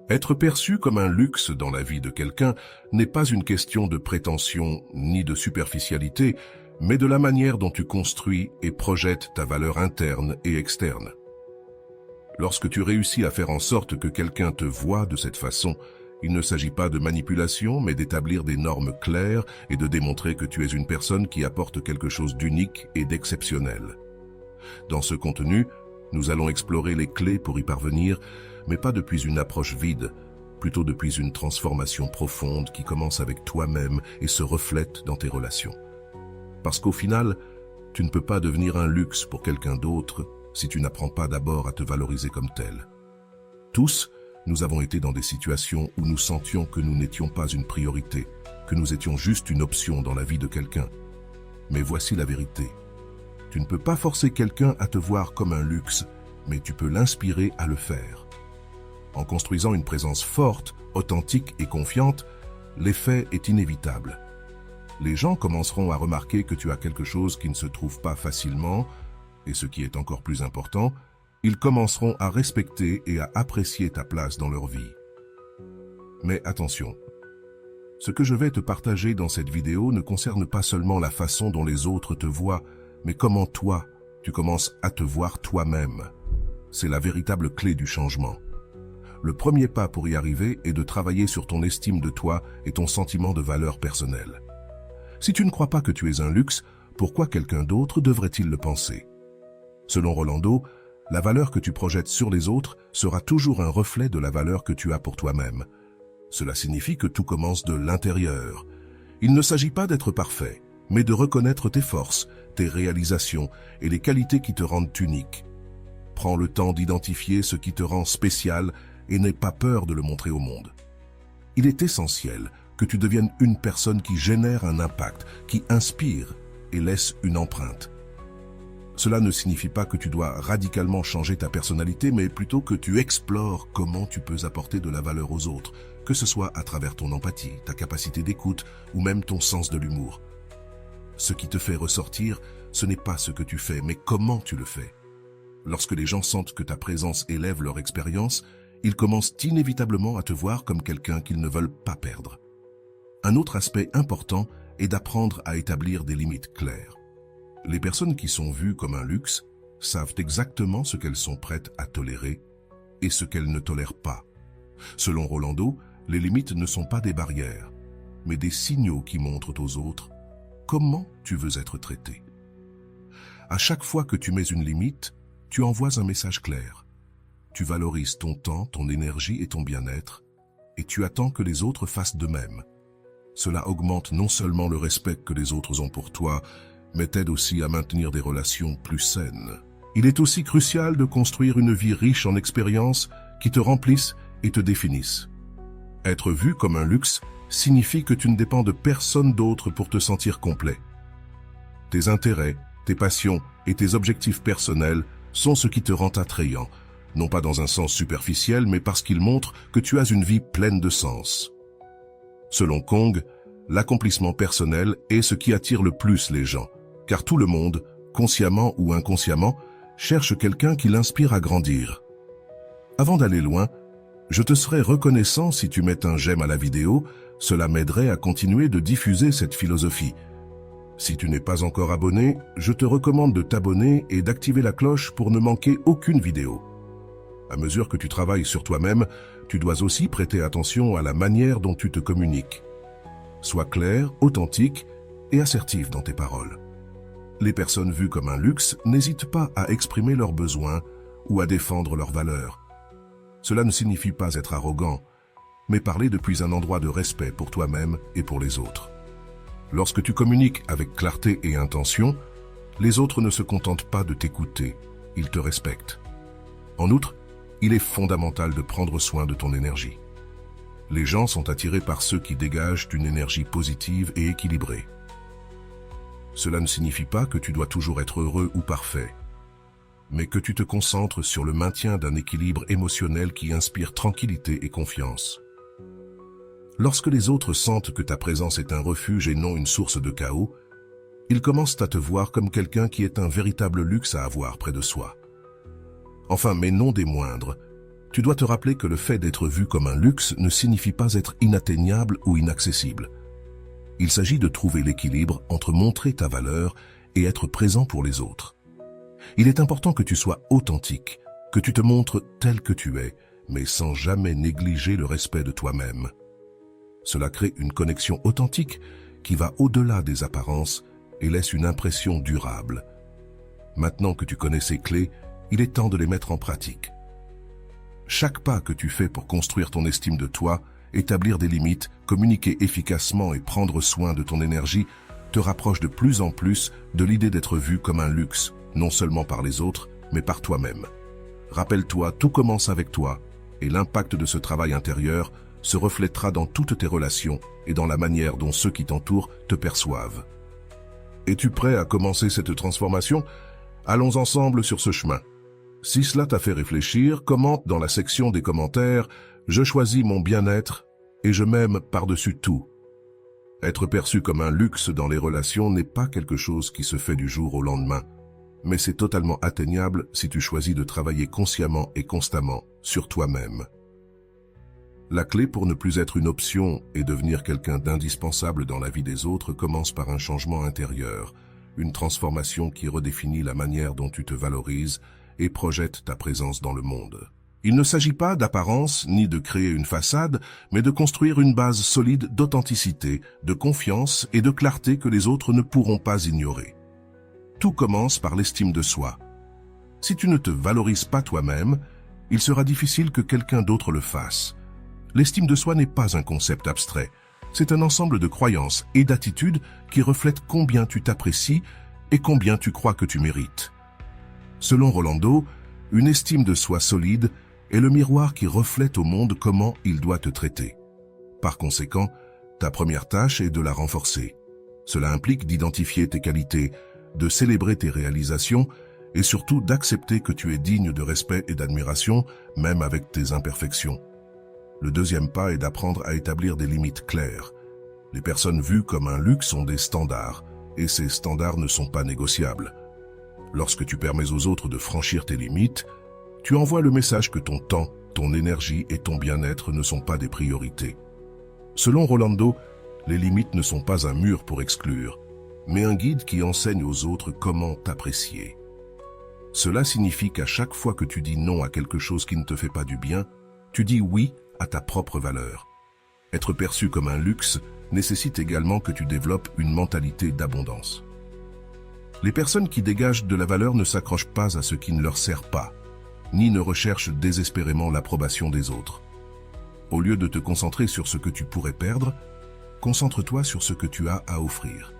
Être perçu comme un luxe dans la vie de quelqu'un n'est pas une question de prétention ni de superficialité, mais de la manière dont tu construis et projettes ta valeur interne et externe. Lorsque tu réussis à faire en sorte que quelqu'un te voie de cette façon, il ne s'agit pas de manipulation, mais d'établir des normes claires et de démontrer que tu es une personne qui apporte quelque chose d'unique et d'exceptionnel. Dans ce contenu, nous allons explorer les clés pour y parvenir, mais pas depuis une approche vide, plutôt depuis une transformation profonde qui commence avec toi-même et se reflète dans tes relations. Parce qu'au final, tu ne peux pas devenir un luxe pour quelqu'un d'autre si tu n'apprends pas d'abord à te valoriser comme tel. Tous, nous avons été dans des situations où nous sentions que nous n'étions pas une priorité, que nous étions juste une option dans la vie de quelqu'un. Mais voici la vérité. Tu ne peux pas forcer quelqu'un à te voir comme un luxe, mais tu peux l'inspirer à le faire. En construisant une présence forte, authentique et confiante, l'effet est inévitable. Les gens commenceront à remarquer que tu as quelque chose qui ne se trouve pas facilement, et ce qui est encore plus important, ils commenceront à respecter et à apprécier ta place dans leur vie. Mais attention, ce que je vais te partager dans cette vidéo ne concerne pas seulement la façon dont les autres te voient, mais comment toi, tu commences à te voir toi-même. C'est la véritable clé du changement. Le premier pas pour y arriver est de travailler sur ton estime de toi et ton sentiment de valeur personnelle. Si tu ne crois pas que tu es un luxe, pourquoi quelqu'un d'autre devrait-il le penser? Selon Rolando, la valeur que tu projettes sur les autres sera toujours un reflet de la valeur que tu as pour toi-même. Cela signifie que tout commence de l'intérieur. Il ne s'agit pas d'être parfait, mais de reconnaître tes forces, tes réalisations et les qualités qui te rendent unique. Prends le temps d'identifier ce qui te rend spécial et n'aie pas peur de le montrer au monde. Il est essentiel que tu deviennes une personne qui génère un impact, qui inspire et laisse une empreinte. Cela ne signifie pas que tu dois radicalement changer ta personnalité, mais plutôt que tu explores comment tu peux apporter de la valeur aux autres, que ce soit à travers ton empathie, ta capacité d'écoute ou même ton sens de l'humour. Ce qui te fait ressortir, ce n'est pas ce que tu fais, mais comment tu le fais. Lorsque les gens sentent que ta présence élève leur expérience, ils commencent inévitablement à te voir comme quelqu'un qu'ils ne veulent pas perdre. Un autre aspect important est d'apprendre à établir des limites claires. Les personnes qui sont vues comme un luxe savent exactement ce qu'elles sont prêtes à tolérer et ce qu'elles ne tolèrent pas. Selon Rolando, les limites ne sont pas des barrières, mais des signaux qui montrent aux autres comment tu veux être traité. À chaque fois que tu mets une limite, tu envoies un message clair. Tu valorises ton temps, ton énergie et ton bien-être, et tu attends que les autres fassent de même. Cela augmente non seulement le respect que les autres ont pour toi, mais t'aide aussi à maintenir des relations plus saines. Il est aussi crucial de construire une vie riche en expériences qui te remplissent et te définissent. Être vu comme un luxe signifie que tu ne dépends de personne d'autre pour te sentir complet. Tes intérêts, tes passions et tes objectifs personnels sont ce qui te rend attrayant, non pas dans un sens superficiel, mais parce qu'ils montrent que tu as une vie pleine de sens. Selon Kong, l'accomplissement personnel est ce qui attire le plus les gens, car tout le monde, consciemment ou inconsciemment, cherche quelqu'un qui l'inspire à grandir. Avant d'aller loin, je te serais reconnaissant si tu mets un j'aime à la vidéo, cela m'aiderait à continuer de diffuser cette philosophie. Si tu n'es pas encore abonné, je te recommande de t'abonner et d'activer la cloche pour ne manquer aucune vidéo. À mesure que tu travailles sur toi-même, tu dois aussi prêter attention à la manière dont tu te communiques. Sois clair, authentique et assertif dans tes paroles. Les personnes vues comme un luxe n'hésitent pas à exprimer leurs besoins ou à défendre leurs valeurs. Cela ne signifie pas être arrogant, mais parler depuis un endroit de respect pour toi-même et pour les autres. Lorsque tu communiques avec clarté et intention, les autres ne se contentent pas de t'écouter, ils te respectent. En outre, il est fondamental de prendre soin de ton énergie. Les gens sont attirés par ceux qui dégagent une énergie positive et équilibrée. Cela ne signifie pas que tu dois toujours être heureux ou parfait, mais que tu te concentres sur le maintien d'un équilibre émotionnel qui inspire tranquillité et confiance. Lorsque les autres sentent que ta présence est un refuge et non une source de chaos, ils commencent à te voir comme quelqu'un qui est un véritable luxe à avoir près de soi. Enfin, mais non des moindres, Tu dois te rappeler que le fait d'être vu comme un luxe ne signifie pas être inatteignable ou inaccessible. Il s'agit de trouver l'équilibre entre montrer ta valeur et être présent pour les autres. Il est important que tu sois authentique, que tu te montres tel que tu es, mais sans jamais négliger le respect de toi-même. Cela crée une connexion authentique qui va au-delà des apparences et laisse une impression durable. Maintenant que tu connais ces clés, il est temps de les mettre en pratique. Chaque pas que tu fais pour construire ton estime de toi, établir des limites, communiquer efficacement et prendre soin de ton énergie te rapproche de plus en plus de l'idée d'être vu comme un luxe, non seulement par les autres, mais par toi-même. Rappelle-toi, tout commence avec toi, et l'impact de ce travail intérieur se reflètera dans toutes tes relations et dans la manière dont ceux qui t'entourent te perçoivent. Es-tu prêt à commencer cette transformation? Allons ensemble sur ce chemin. Si cela t'a fait réfléchir, commente dans la section des commentaires « Je choisis mon bien-être et je m'aime par-dessus tout ». Être perçu comme un luxe dans les relations n'est pas quelque chose qui se fait du jour au lendemain, mais c'est totalement atteignable si tu choisis de travailler consciemment et constamment sur toi-même. La clé pour ne plus être une option et devenir quelqu'un d'indispensable dans la vie des autres commence par un changement intérieur, une transformation qui redéfinit la manière dont tu te valorises et projette ta présence dans le monde. Il ne s'agit pas d'apparence ni de créer une façade, mais de construire une base solide d'authenticité, de confiance et de clarté que les autres ne pourront pas ignorer. Tout commence par l'estime de soi. Si tu ne te valorises pas toi-même, il sera difficile que quelqu'un d'autre le fasse. L'estime de soi n'est pas un concept abstrait, c'est un ensemble de croyances et d'attitudes qui reflètent combien tu t'apprécies et combien tu crois que tu mérites. Selon Rolando, une estime de soi solide est le miroir qui reflète au monde comment il doit te traiter. Par conséquent, ta première tâche est de la renforcer. Cela implique d'identifier tes qualités, de célébrer tes réalisations et surtout d'accepter que tu es digne de respect et d'admiration, même avec tes imperfections. Le deuxième pas est d'apprendre à établir des limites claires. Les personnes vues comme un luxe ont des standards, et ces standards ne sont pas négociables. Lorsque tu permets aux autres de franchir tes limites, tu envoies le message que ton temps, ton énergie et ton bien-être ne sont pas des priorités. Selon Rolando, les limites ne sont pas un mur pour exclure, mais un guide qui enseigne aux autres comment t'apprécier. Cela signifie qu'à chaque fois que tu dis non à quelque chose qui ne te fait pas du bien, tu dis oui à ta propre valeur. Être perçu comme un luxe nécessite également que tu développes une mentalité d'abondance. Les personnes qui dégagent de la valeur ne s'accrochent pas à ce qui ne leur sert pas, ni ne recherchent désespérément l'approbation des autres. Au lieu de te concentrer sur ce que tu pourrais perdre, concentre-toi sur ce que tu as à offrir.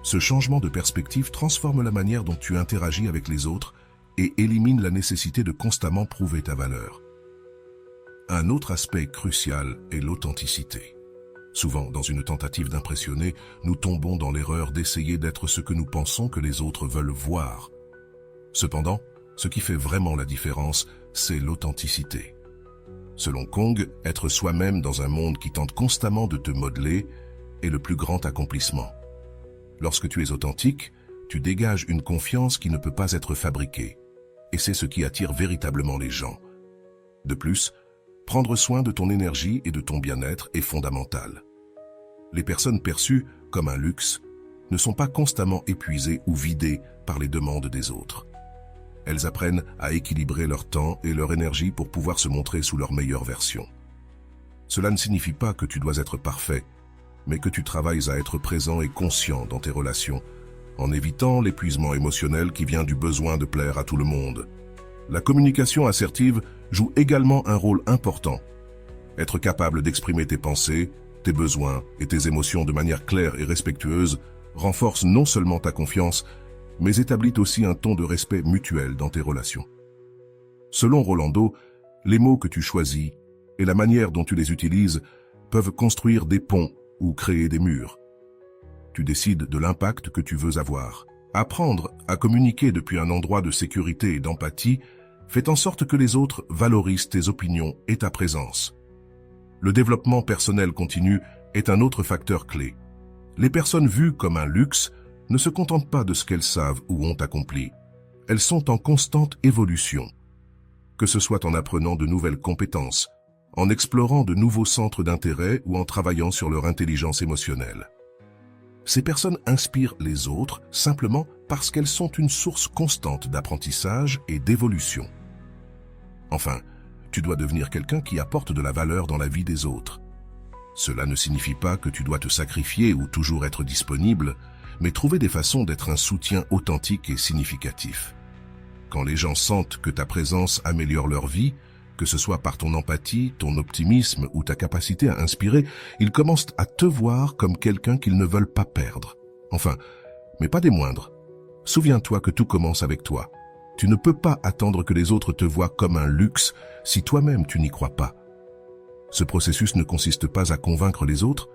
Ce changement de perspective transforme la manière dont tu interagis avec les autres et élimine la nécessité de constamment prouver ta valeur. Un autre aspect crucial est l'authenticité. Souvent, dans une tentative d'impressionner, nous tombons dans l'erreur d'essayer d'être ce que nous pensons que les autres veulent voir. Cependant, ce qui fait vraiment la différence, c'est l'authenticité. Selon Kong, être soi-même dans un monde qui tente constamment de te modeler est le plus grand accomplissement. Lorsque tu es authentique, tu dégages une confiance qui ne peut pas être fabriquée. Et c'est ce qui attire véritablement les gens. De plus, prendre soin de ton énergie et de ton bien-être est fondamental. Les personnes perçues comme un luxe ne sont pas constamment épuisées ou vidées par les demandes des autres. Elles apprennent à équilibrer leur temps et leur énergie pour pouvoir se montrer sous leur meilleure version. Cela ne signifie pas que tu dois être parfait, mais que tu travailles à être présent et conscient dans tes relations, en évitant l'épuisement émotionnel qui vient du besoin de plaire à tout le monde. La communication assertive joue également un rôle important. Être capable d'exprimer tes pensées, tes besoins et tes émotions de manière claire et respectueuse renforce non seulement ta confiance, mais établit aussi un ton de respect mutuel dans tes relations. Selon Rolando, les mots que tu choisis et la manière dont tu les utilises peuvent construire des ponts ou créer des murs. Tu décides de l'impact que tu veux avoir. Apprendre à communiquer depuis un endroit de sécurité et d'empathie fait en sorte que les autres valorisent tes opinions et ta présence. Le développement personnel continu est un autre facteur clé. Les personnes vues comme un luxe ne se contentent pas de ce qu'elles savent ou ont accompli. Elles sont en constante évolution. que ce soit en apprenant de nouvelles compétences, en explorant de nouveaux centres d'intérêt ou en travaillant sur leur intelligence émotionnelle. Ces personnes inspirent les autres simplement parce qu'elles sont une source constante d'apprentissage et d'évolution. Enfin, tu dois devenir quelqu'un qui apporte de la valeur dans la vie des autres. Cela ne signifie pas que tu dois te sacrifier ou toujours être disponible, mais trouver des façons d'être un soutien authentique et significatif. Quand les gens sentent que ta présence améliore leur vie, que ce soit par ton empathie, ton optimisme ou ta capacité à inspirer, ils commencent à te voir comme quelqu'un qu'ils ne veulent pas perdre. Enfin, mais pas des moindres. Souviens-toi que tout commence avec toi. Tu ne peux pas attendre que les autres te voient comme un luxe si toi-même tu n'y crois pas. Ce processus ne consiste pas à convaincre les autres,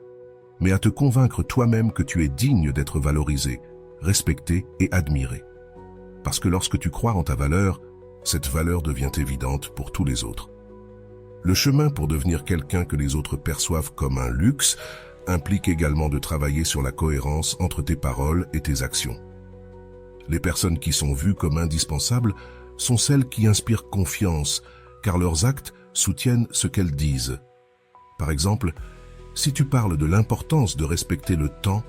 mais à te convaincre toi-même que tu es digne d'être valorisé, respecté et admiré. Parce que lorsque tu crois en ta valeur, cette valeur devient évidente pour tous les autres. Le chemin pour devenir quelqu'un que les autres perçoivent comme un luxe implique également de travailler sur la cohérence entre tes paroles et tes actions. Les personnes qui sont vues comme indispensables sont celles qui inspirent confiance, car leurs actes soutiennent ce qu'elles disent. Par exemple, si tu parles de l'importance de respecter le temps,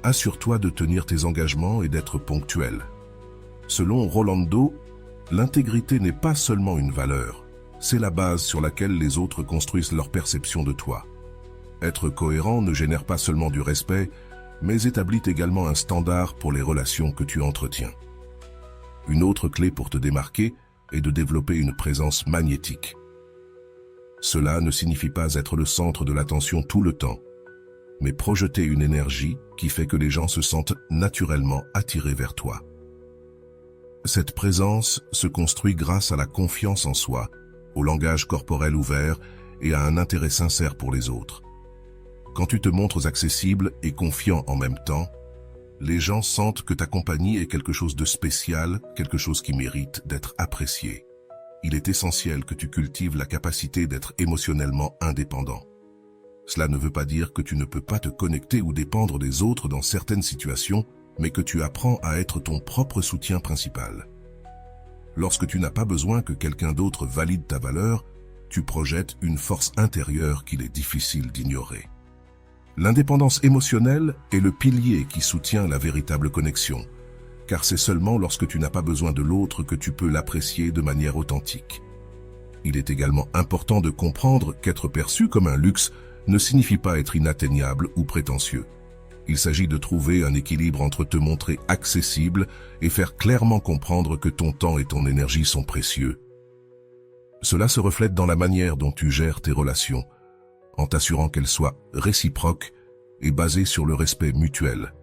assure-toi de tenir tes engagements et d'être ponctuel. Selon Rolando, l'intégrité n'est pas seulement une valeur, c'est la base sur laquelle les autres construisent leur perception de toi. Être cohérent ne génère pas seulement du respect, mais établit également un standard pour les relations que tu entretiens. Une autre clé pour te démarquer est de développer une présence magnétique. Cela ne signifie pas être le centre de l'attention tout le temps, mais projeter une énergie qui fait que les gens se sentent naturellement attirés vers toi. Cette présence se construit grâce à la confiance en soi, au langage corporel ouvert et à un intérêt sincère pour les autres. Quand tu te montres accessible et confiant en même temps, les gens sentent que ta compagnie est quelque chose de spécial, quelque chose qui mérite d'être apprécié. Il est essentiel que tu cultives la capacité d'être émotionnellement indépendant. Cela ne veut pas dire que tu ne peux pas te connecter ou dépendre des autres dans certaines situations, mais que tu apprends à être ton propre soutien principal. Lorsque tu n'as pas besoin que quelqu'un d'autre valide ta valeur, tu projettes une force intérieure qu'il est difficile d'ignorer. L'indépendance émotionnelle est le pilier qui soutient la véritable connexion, car c'est seulement lorsque tu n'as pas besoin de l'autre que tu peux l'apprécier de manière authentique. Il est également important de comprendre qu'être perçu comme un luxe ne signifie pas être inatteignable ou prétentieux. Il s'agit de trouver un équilibre entre te montrer accessible et faire clairement comprendre que ton temps et ton énergie sont précieux. Cela se reflète dans la manière dont tu gères tes relations, en t'assurant qu'elles soient réciproques et basées sur le respect mutuel.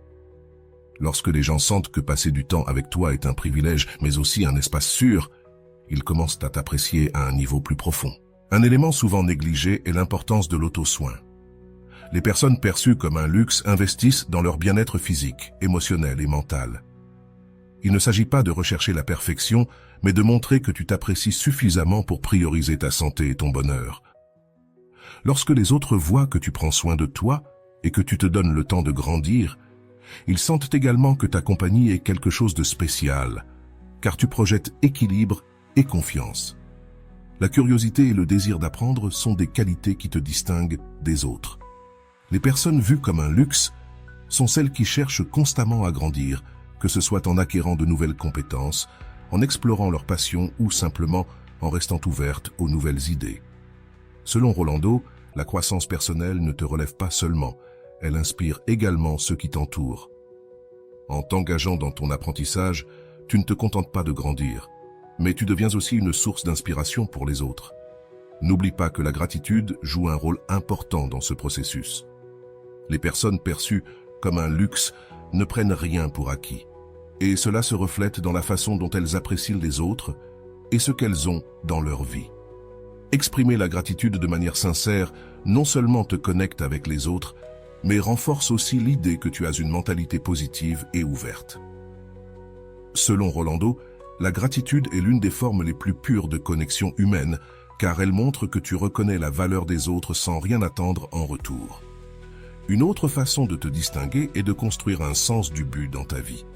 Lorsque les gens sentent que passer du temps avec toi est un privilège, mais aussi un espace sûr, ils commencent à t'apprécier à un niveau plus profond. Un élément souvent négligé est l'importance de l'auto-soin. Les personnes perçues comme un luxe investissent dans leur bien-être physique, émotionnel et mental. Il ne s'agit pas de rechercher la perfection, mais de montrer que tu t'apprécies suffisamment pour prioriser ta santé et ton bonheur. Lorsque les autres voient que tu prends soin de toi et que tu te donnes le temps de grandir, ils sentent également que ta compagnie est quelque chose de spécial, car tu projettes équilibre et confiance. La curiosité et le désir d'apprendre sont des qualités qui te distinguent des autres. Les personnes vues comme un luxe sont celles qui cherchent constamment à grandir, que ce soit en acquérant de nouvelles compétences, en explorant leurs passions ou simplement en restant ouvertes aux nouvelles idées. Selon Rolando, la croissance personnelle ne te relève pas seulement, elle inspire également ceux qui t'entourent. En t'engageant dans ton apprentissage, tu ne te contentes pas de grandir, mais tu deviens aussi une source d'inspiration pour les autres. N'oublie pas que la gratitude joue un rôle important dans ce processus. Les personnes perçues comme un luxe ne prennent rien pour acquis, et cela se reflète dans la façon dont elles apprécient les autres et ce qu'elles ont dans leur vie. Exprimer la gratitude de manière sincère non seulement te connecte avec les autres, mais renforce aussi l'idée que tu as une mentalité positive et ouverte. Selon Rolando, la gratitude est l'une des formes les plus pures de connexion humaine, car elle montre que tu reconnais la valeur des autres sans rien attendre en retour. Une autre façon de te distinguer est de construire un sens du but dans ta vie.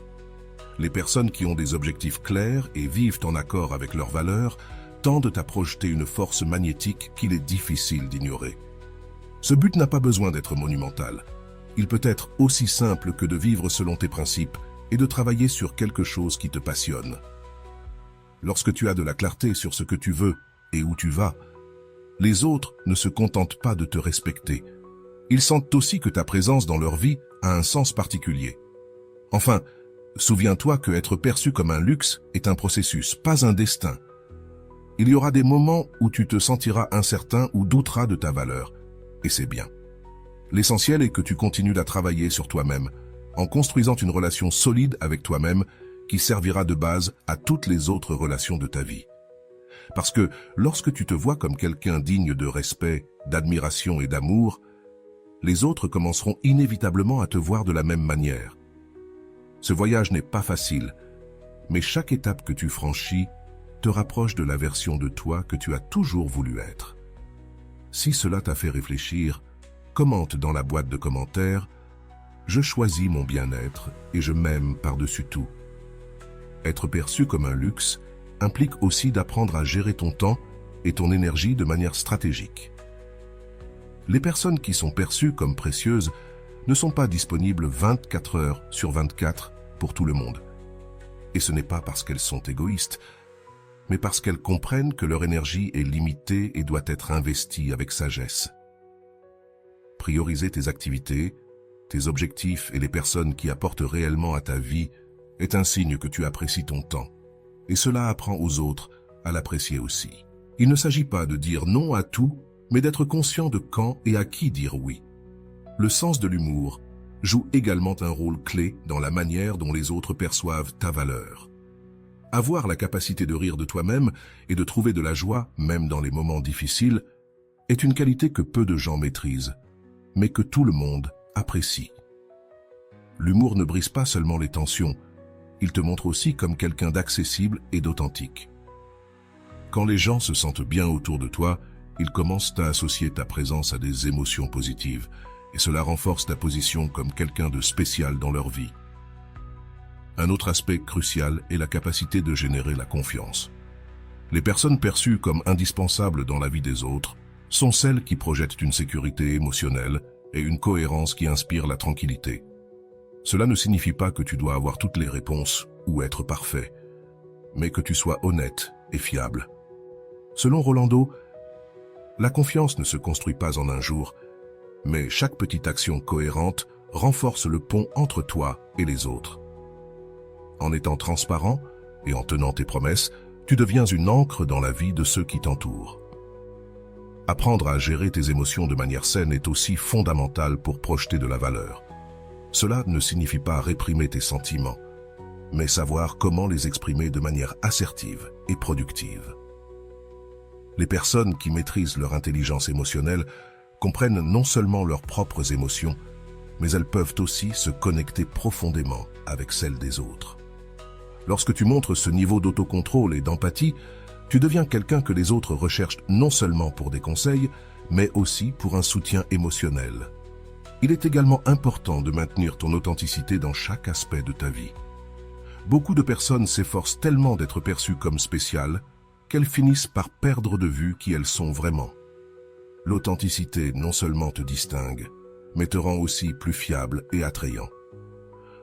Les personnes qui ont des objectifs clairs et vivent en accord avec leurs valeurs tendent à projeter une force magnétique qu'il est difficile d'ignorer. Ce but n'a pas besoin d'être monumental. Il peut être aussi simple que de vivre selon tes principes et de travailler sur quelque chose qui te passionne. Lorsque tu as de la clarté sur ce que tu veux et où tu vas, les autres ne se contentent pas de te respecter. Ils sentent aussi que ta présence dans leur vie a un sens particulier. Enfin, souviens-toi que être perçu comme un luxe est un processus, pas un destin. Il y aura des moments où tu te sentiras incertain ou douteras de ta valeur, et c'est bien. L'essentiel est que tu continues à travailler sur toi-même, en construisant une relation solide avec toi-même qui servira de base à toutes les autres relations de ta vie. Parce que lorsque tu te vois comme quelqu'un digne de respect, d'admiration et d'amour, les autres commenceront inévitablement à te voir de la même manière. Ce voyage n'est pas facile, mais chaque étape que tu franchis te rapproche de la version de toi que tu as toujours voulu être. Si cela t'a fait réfléchir, commente dans la boîte de commentaires « Je choisis mon bien-être et je m'aime par-dessus tout ». Être perçu comme un luxe implique aussi d'apprendre à gérer ton temps et ton énergie de manière stratégique. Les personnes qui sont perçues comme précieuses ne sont pas disponibles 24 heures sur 24 pour tout le monde. Et ce n'est pas parce qu'elles sont égoïstes, mais parce qu'elles comprennent que leur énergie est limitée et doit être investie avec sagesse. Prioriser tes activités, tes objectifs et les personnes qui apportent réellement à ta vie est un signe que tu apprécies ton temps. Et cela apprend aux autres à l'apprécier aussi. Il ne s'agit pas de dire non à tout, mais d'être conscient de quand et à qui dire oui. Le sens de l'humour joue également un rôle clé dans la manière dont les autres perçoivent ta valeur. Avoir la capacité de rire de toi-même et de trouver de la joie, même dans les moments difficiles, est une qualité que peu de gens maîtrisent, mais que tout le monde apprécie. L'humour ne brise pas seulement les tensions, il te montre aussi comme quelqu'un d'accessible et d'authentique. Quand les gens se sentent bien autour de toi, ils commencent à associer ta présence à des émotions positives, et cela renforce ta position comme quelqu'un de spécial dans leur vie. Un autre aspect crucial est la capacité de générer la confiance. Les personnes perçues comme indispensables dans la vie des autres sont celles qui projettent une sécurité émotionnelle et une cohérence qui inspirent la tranquillité. Cela ne signifie pas que tu dois avoir toutes les réponses ou être parfait, mais que tu sois honnête et fiable. Selon Rolando, la confiance ne se construit pas en un jour, mais chaque petite action cohérente renforce le pont entre toi et les autres. En étant transparent et en tenant tes promesses, tu deviens une ancre dans la vie de ceux qui t'entourent. Apprendre à gérer tes émotions de manière saine est aussi fondamental pour projeter de la valeur. Cela ne signifie pas réprimer tes sentiments, mais savoir comment les exprimer de manière assertive et productive. Les personnes qui maîtrisent leur intelligence émotionnelle comprennent non seulement leurs propres émotions, mais elles peuvent aussi se connecter profondément avec celles des autres. Lorsque tu montres ce niveau d'autocontrôle et d'empathie, tu deviens quelqu'un que les autres recherchent non seulement pour des conseils, mais aussi pour un soutien émotionnel. Il est également important de maintenir ton authenticité dans chaque aspect de ta vie. Beaucoup de personnes s'efforcent tellement d'être perçues comme spéciales qu'elles finissent par perdre de vue qui elles sont vraiment. L'authenticité non seulement te distingue, mais te rend aussi plus fiable et attrayant.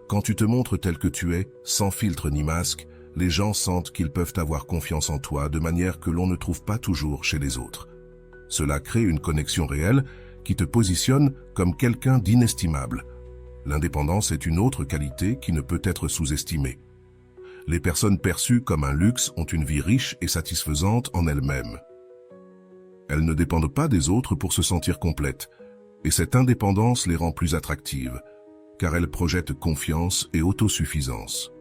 Quand tu te montres tel que tu es, sans filtre ni masque, les gens sentent qu'ils peuvent avoir confiance en toi de manière que l'on ne trouve pas toujours chez les autres. Cela crée une connexion réelle qui te positionne comme quelqu'un d'inestimable. L'indépendance est une autre qualité qui ne peut être sous-estimée. Les personnes perçues comme un luxe ont une vie riche et satisfaisante en elles-mêmes. Elles ne dépendent pas des autres pour se sentir complètes, et cette indépendance les rend plus attractives, car elles projettent confiance et autosuffisance.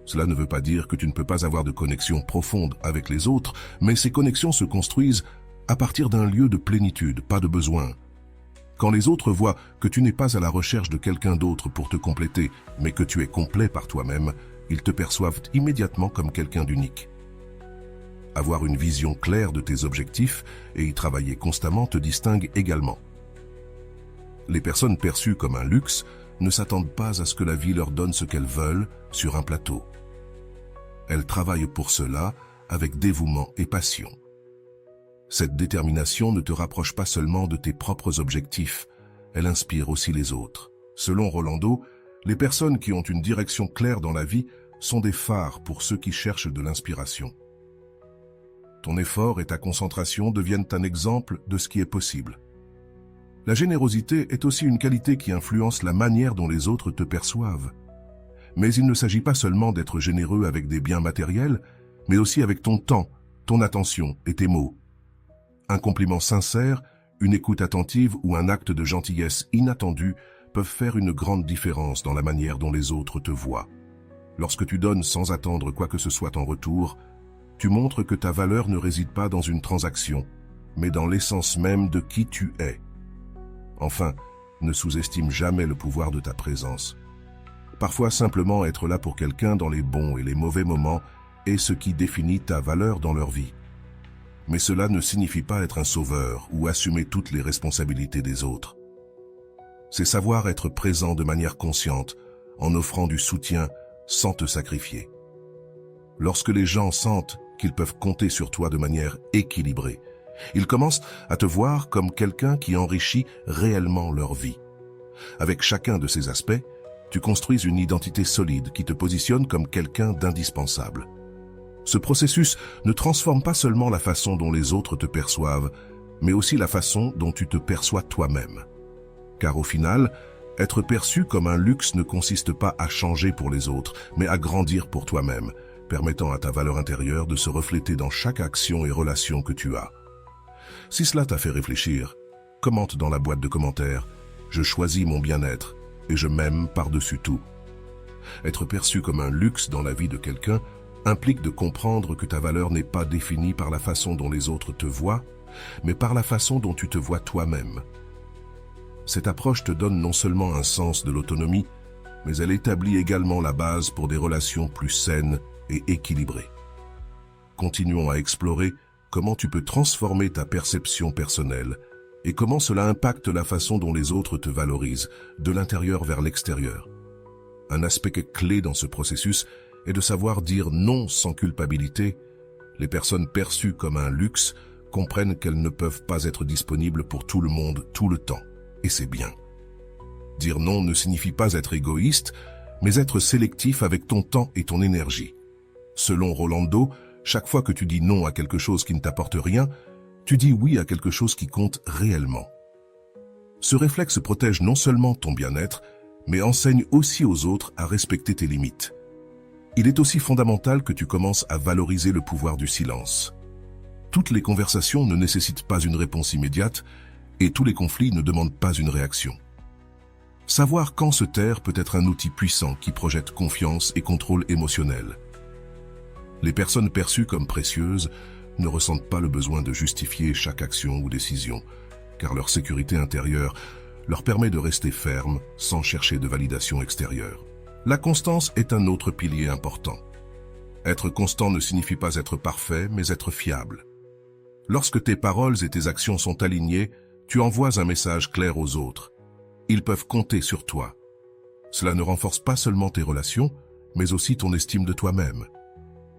Cela ne veut pas dire que tu ne peux pas avoir de connexion profonde avec les autres, mais ces connexions se construisent à partir d'un lieu de plénitude, pas de besoin. Quand les autres voient que tu n'es pas à la recherche de quelqu'un d'autre pour te compléter, mais que tu es complet par toi-même, ils te perçoivent immédiatement comme quelqu'un d'unique. Avoir une vision claire de tes objectifs et y travailler constamment te distingue également. Les personnes perçues comme un luxe ne s'attendent pas à ce que la vie leur donne ce qu'elles veulent sur un plateau. Elles travaillent pour cela avec dévouement et passion. Cette détermination ne te rapproche pas seulement de tes propres objectifs, elle inspire aussi les autres. Selon Rolando, les personnes qui ont une direction claire dans la vie sont des phares pour ceux qui cherchent de l'inspiration. Ton effort et ta concentration deviennent un exemple de ce qui est possible. La générosité est aussi une qualité qui influence la manière dont les autres te perçoivent. Mais il ne s'agit pas seulement d'être généreux avec des biens matériels, mais aussi avec ton temps, ton attention et tes mots. Un compliment sincère, une écoute attentive ou un acte de gentillesse inattendu peuvent faire une grande différence dans la manière dont les autres te voient. Lorsque tu donnes sans attendre quoi que ce soit en retour, tu montres que ta valeur ne réside pas dans une transaction, mais dans l'essence même de qui tu es. Enfin, ne sous-estime jamais le pouvoir de ta présence. Parfois, simplement être là pour quelqu'un dans les bons et les mauvais moments est ce qui définit ta valeur dans leur vie. Mais cela ne signifie pas être un sauveur ou assumer toutes les responsabilités des autres. C'est savoir être présent de manière consciente, en offrant du soutien sans te sacrifier. Lorsque les gens sentent qu'ils peuvent compter sur toi de manière équilibrée, ils commencent à te voir comme quelqu'un qui enrichit réellement leur vie. Avec chacun de ces aspects, tu construis une identité solide qui te positionne comme quelqu'un d'indispensable. Ce processus ne transforme pas seulement la façon dont les autres te perçoivent, mais aussi la façon dont tu te perçois toi-même. Car au final, être perçu comme un luxe ne consiste pas à changer pour les autres, mais à grandir pour toi-même, permettant à ta valeur intérieure de se refléter dans chaque action et relation que tu as. Si cela t'a fait réfléchir, commente dans la boîte de commentaires « Je choisis mon bien-être et je m'aime par-dessus tout ». Être perçu comme un luxe dans la vie de quelqu'un implique de comprendre que ta valeur n'est pas définie par la façon dont les autres te voient, mais par la façon dont tu te vois toi-même. Cette approche te donne non seulement un sens de l'autonomie, mais elle établit également la base pour des relations plus saines et équilibrées. Continuons à explorer comment tu peux transformer ta perception personnelle et comment cela impacte la façon dont les autres te valorisent, de l'intérieur vers l'extérieur. Un aspect clé dans ce processus est de savoir dire non sans culpabilité. Les personnes perçues comme un luxe comprennent qu'elles ne peuvent pas être disponibles pour tout le monde tout le temps. Et c'est bien. Dire non ne signifie pas être égoïste, mais être sélectif avec ton temps et ton énergie. Selon Rolando, chaque fois que tu dis non à quelque chose qui ne t'apporte rien, tu dis oui à quelque chose qui compte réellement. Ce réflexe protège non seulement ton bien-être, mais enseigne aussi aux autres à respecter tes limites. Il est aussi fondamental que tu commences à valoriser le pouvoir du silence. Toutes les conversations ne nécessitent pas une réponse immédiate, et tous les conflits ne demandent pas une réaction. Savoir quand se taire peut être un outil puissant qui projette confiance et contrôle émotionnel. Les personnes perçues comme précieuses ne ressentent pas le besoin de justifier chaque action ou décision, car leur sécurité intérieure leur permet de rester fermes sans chercher de validation extérieure. La constance est un autre pilier important. Être constant ne signifie pas être parfait, mais être fiable. Lorsque tes paroles et tes actions sont alignées, tu envoies un message clair aux autres. Ils peuvent compter sur toi. Cela ne renforce pas seulement tes relations, mais aussi ton estime de toi-même.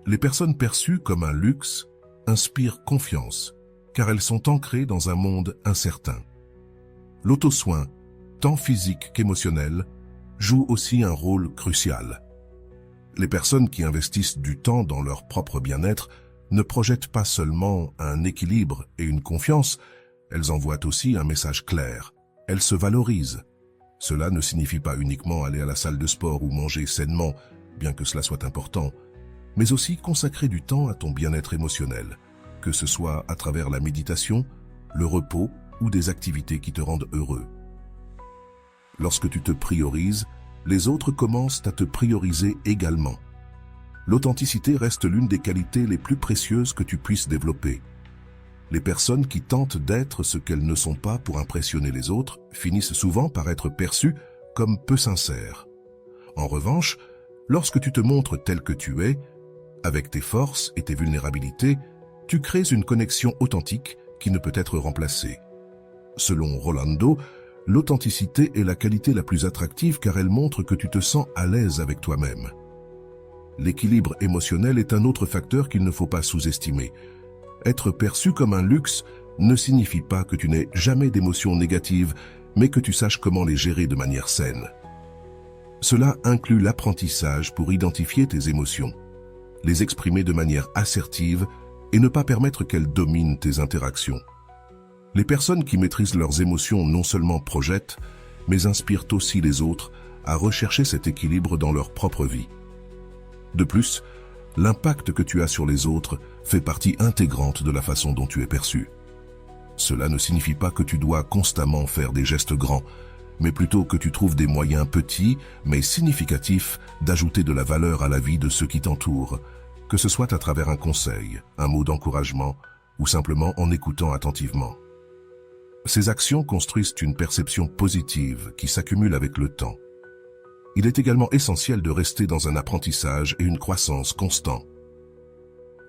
Les personnes perçues comme un luxe inspirent confiance, car elles sont ancrées dans un monde incertain. L'auto-soin, tant physique qu'émotionnel, joue aussi un rôle crucial. Les personnes qui investissent du temps dans leur propre bien-être ne projettent pas seulement un équilibre et une confiance, elles envoient aussi un message clair. Elles se valorisent. Cela ne signifie pas uniquement aller à la salle de sport ou manger sainement, bien que cela soit important, mais aussi consacrer du temps à ton bien-être émotionnel, que ce soit à travers la méditation, le repos ou des activités qui te rendent heureux. Lorsque tu te priorises, les autres commencent à te prioriser également. L'authenticité reste l'une des qualités les plus précieuses que tu puisses développer. Les personnes qui tentent d'être ce qu'elles ne sont pas pour impressionner les autres finissent souvent par être perçues comme peu sincères. En revanche, lorsque tu te montres tel que tu es, avec tes forces et tes vulnérabilités, tu crées une connexion authentique qui ne peut être remplacée. Selon Rolando, l'authenticité est la qualité la plus attractive car elle montre que tu te sens à l'aise avec toi-même. L'équilibre émotionnel est un autre facteur qu'il ne faut pas sous-estimer. Être perçu comme un luxe ne signifie pas que tu n'aies jamais d'émotions négatives, mais que tu saches comment les gérer de manière saine. Cela inclut l'apprentissage pour identifier tes émotions, les exprimer de manière assertive et ne pas permettre qu'elles dominent tes interactions. Les personnes qui maîtrisent leurs émotions non seulement projettent, mais inspirent aussi les autres à rechercher cet équilibre dans leur propre vie. De plus, l'impact que tu as sur les autres fait partie intégrante de la façon dont tu es perçu. Cela ne signifie pas que tu dois constamment faire des gestes grands, mais plutôt que tu trouves des moyens petits mais significatifs d'ajouter de la valeur à la vie de ceux qui t'entourent, que ce soit à travers un conseil, un mot d'encouragement ou simplement en écoutant attentivement. Ces actions construisent une perception positive qui s'accumule avec le temps. Il est également essentiel de rester dans un apprentissage et une croissance constants.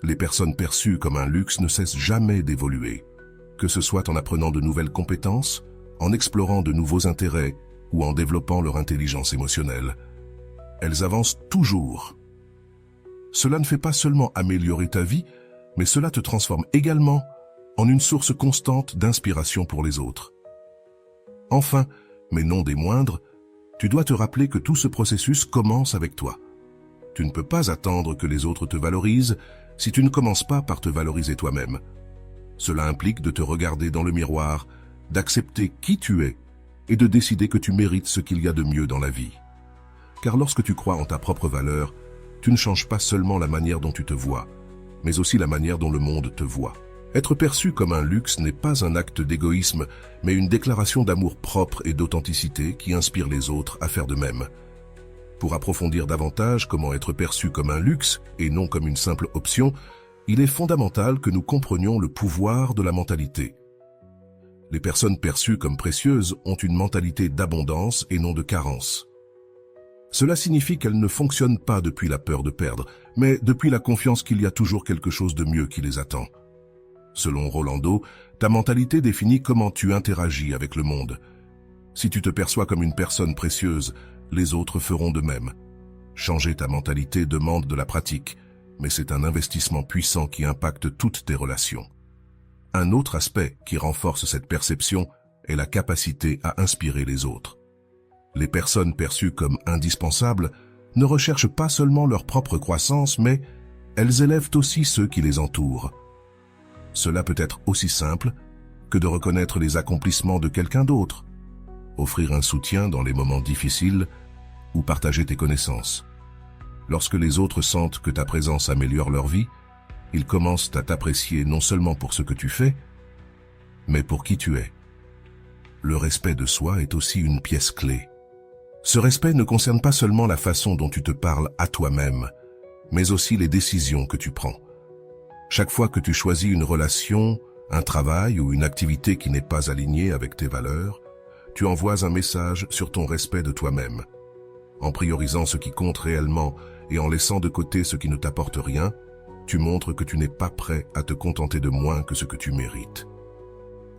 Les personnes perçues comme un luxe ne cessent jamais d'évoluer, que ce soit en apprenant de nouvelles compétences, en explorant de nouveaux intérêts ou en développant leur intelligence émotionnelle. Elles avancent toujours. Cela ne fait pas seulement améliorer ta vie, mais cela te transforme également en une source constante d'inspiration pour les autres. Enfin, mais non des moindres, tu dois te rappeler que tout ce processus commence avec toi. Tu ne peux pas attendre que les autres te valorisent si tu ne commences pas par te valoriser toi-même. Cela implique de te regarder dans le miroir, d'accepter qui tu es et de décider que tu mérites ce qu'il y a de mieux dans la vie. Car lorsque tu crois en ta propre valeur, tu ne changes pas seulement la manière dont tu te vois, mais aussi la manière dont le monde te voit. Être perçu comme un luxe n'est pas un acte d'égoïsme, mais une déclaration d'amour propre et d'authenticité qui inspire les autres à faire de même. Pour approfondir davantage comment être perçu comme un luxe et non comme une simple option, il est fondamental que nous comprenions le pouvoir de la mentalité. Les personnes perçues comme précieuses ont une mentalité d'abondance et non de carence. Cela signifie qu'elles ne fonctionnent pas depuis la peur de perdre, mais depuis la confiance qu'il y a toujours quelque chose de mieux qui les attend. Selon Rolando, ta mentalité définit comment tu interagis avec le monde. Si tu te perçois comme une personne précieuse, les autres feront de même. Changer ta mentalité demande de la pratique, mais c'est un investissement puissant qui impacte toutes tes relations. Un autre aspect qui renforce cette perception est la capacité à inspirer les autres. Les personnes perçues comme indispensables ne recherchent pas seulement leur propre croissance, mais elles élèvent aussi ceux qui les entourent. Cela peut être aussi simple que de reconnaître les accomplissements de quelqu'un d'autre, offrir un soutien dans les moments difficiles ou partager tes connaissances. Lorsque les autres sentent que ta présence améliore leur vie, ils commencent à t'apprécier non seulement pour ce que tu fais, mais pour qui tu es. Le respect de soi est aussi une pièce clé. Ce respect ne concerne pas seulement la façon dont tu te parles à toi-même, mais aussi les décisions que tu prends. Chaque fois que tu choisis une relation, un travail ou une activité qui n'est pas alignée avec tes valeurs, tu envoies un message sur ton respect de toi-même. En priorisant ce qui compte réellement et en laissant de côté ce qui ne t'apporte rien, tu montres que tu n'es pas prêt à te contenter de moins que ce que tu mérites.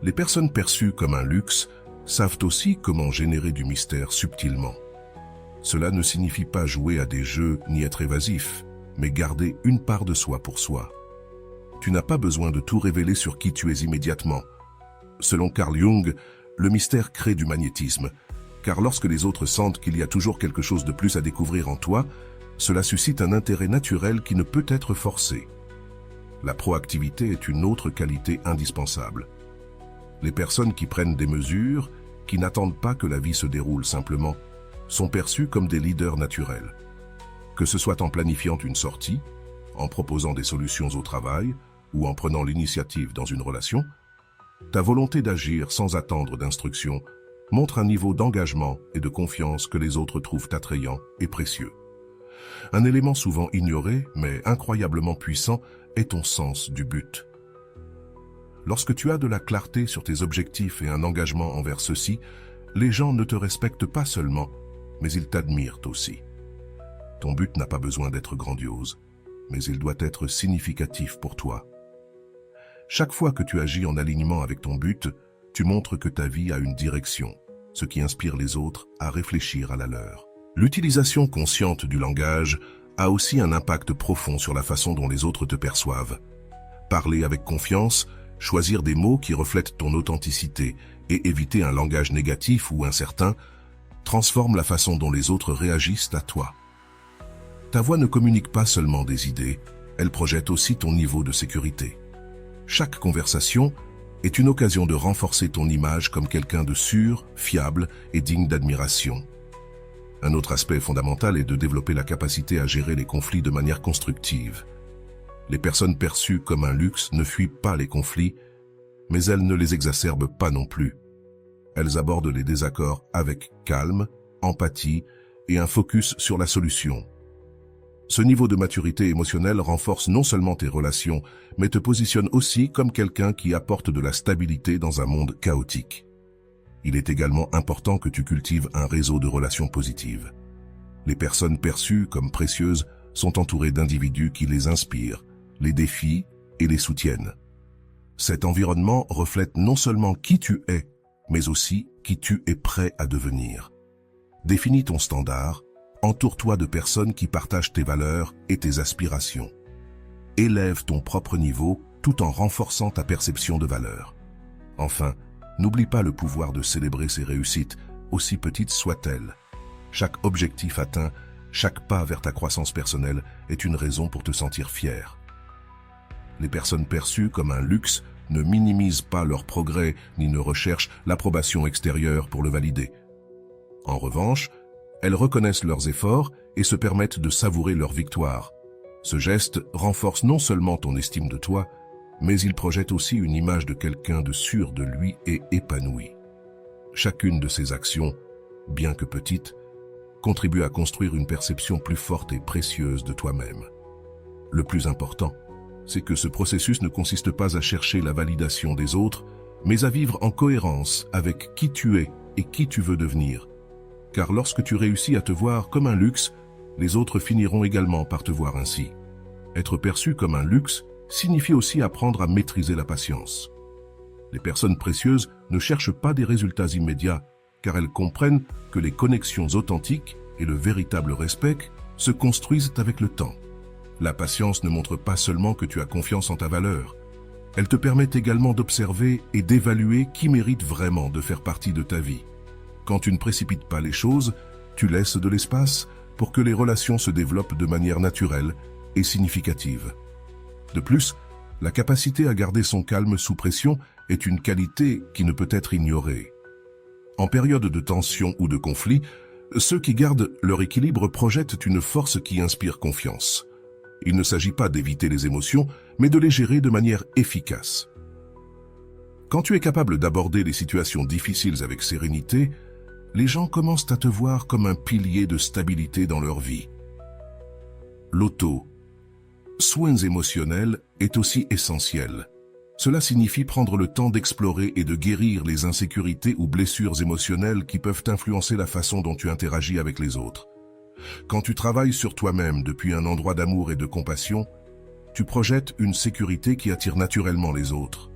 Les personnes perçues comme un luxe savent aussi comment générer du mystère subtilement. Cela ne signifie pas jouer à des jeux ni être évasif, mais garder une part de soi pour soi. Tu n'as pas besoin de tout révéler sur qui tu es immédiatement. Selon Carl Jung, le mystère crée du magnétisme, car lorsque les autres sentent qu'il y a toujours quelque chose de plus à découvrir en toi, cela suscite un intérêt naturel qui ne peut être forcé. La proactivité est une autre qualité indispensable. Les personnes qui prennent des mesures, qui n'attendent pas que la vie se déroule simplement, sont perçues comme des leaders naturels. Que ce soit en planifiant une sortie, en proposant des solutions au travail ou en prenant l'initiative dans une relation, ta volonté d'agir sans attendre d'instructions montre un niveau d'engagement et de confiance que les autres trouvent attrayant et précieux. Un élément souvent ignoré, mais incroyablement puissant, est ton sens du but. Lorsque tu as de la clarté sur tes objectifs et un engagement envers ceux-ci, les gens ne te respectent pas seulement, mais ils t'admirent aussi. Ton but n'a pas besoin d'être grandiose, mais il doit être significatif pour toi. Chaque fois que tu agis en alignement avec ton but, tu montres que ta vie a une direction, ce qui inspire les autres à réfléchir à la leur. L'utilisation consciente du langage a aussi un impact profond sur la façon dont les autres te perçoivent. Parler avec confiance, choisir des mots qui reflètent ton authenticité et éviter un langage négatif ou incertain transforme la façon dont les autres réagissent à toi. Ta voix ne communique pas seulement des idées, elle projette aussi ton niveau de sécurité. Chaque conversation est une occasion de renforcer ton image comme quelqu'un de sûr, fiable et digne d'admiration. Un autre aspect fondamental est de développer la capacité à gérer les conflits de manière constructive. Les personnes perçues comme un luxe ne fuient pas les conflits, mais elles ne les exacerbent pas non plus. Elles abordent les désaccords avec calme, empathie et un focus sur la solution. Ce niveau de maturité émotionnelle renforce non seulement tes relations, mais te positionne aussi comme quelqu'un qui apporte de la stabilité dans un monde chaotique. Il est également important que tu cultives un réseau de relations positives. Les personnes perçues comme précieuses sont entourées d'individus qui les inspirent, les défient et les soutiennent. Cet environnement reflète non seulement qui tu es, mais aussi qui tu es prêt à devenir. Définis ton standard, entoure-toi de personnes qui partagent tes valeurs et tes aspirations. Élève ton propre niveau tout en renforçant ta perception de valeur. Enfin, n'oublie pas le pouvoir de célébrer ses réussites, aussi petites soient-elles. Chaque objectif atteint, chaque pas vers ta croissance personnelle est une raison pour te sentir fier. Les personnes perçues comme un luxe ne minimisent pas leur progrès ni ne recherchent l'approbation extérieure pour le valider. En revanche, elles reconnaissent leurs efforts et se permettent de savourer leur victoire. Ce geste renforce non seulement ton estime de toi, mais il projette aussi une image de quelqu'un de sûr de lui et épanoui. Chacune de ces actions, bien que petite, contribue à construire une perception plus forte et précieuse de toi-même. Le plus important, c'est que ce processus ne consiste pas à chercher la validation des autres, mais à vivre en cohérence avec qui tu es et qui tu veux devenir. Car lorsque tu réussis à te voir comme un luxe, les autres finiront également par te voir ainsi. Être perçu comme un luxe signifie aussi apprendre à maîtriser la patience. Les personnes précieuses ne cherchent pas des résultats immédiats, car elles comprennent que les connexions authentiques et le véritable respect se construisent avec le temps. La patience ne montre pas seulement que tu as confiance en ta valeur, elle te permet également d'observer et d'évaluer qui mérite vraiment de faire partie de ta vie. Quand tu ne précipites pas les choses, tu laisses de l'espace pour que les relations se développent de manière naturelle et significative. De plus, la capacité à garder son calme sous pression est une qualité qui ne peut être ignorée. En période de tension ou de conflit, ceux qui gardent leur équilibre projettent une force qui inspire confiance. Il ne s'agit pas d'éviter les émotions, mais de les gérer de manière efficace. Quand tu es capable d'aborder les situations difficiles avec sérénité, les gens commencent à te voir comme un pilier de stabilité dans leur vie. Soins émotionnels est aussi essentiel. Cela signifie prendre le temps d'explorer et de guérir les insécurités ou blessures émotionnelles qui peuvent influencer la façon dont tu interagis avec les autres. Quand tu travailles sur toi-même depuis un endroit d'amour et de compassion, tu projettes une sécurité qui attire naturellement les autres.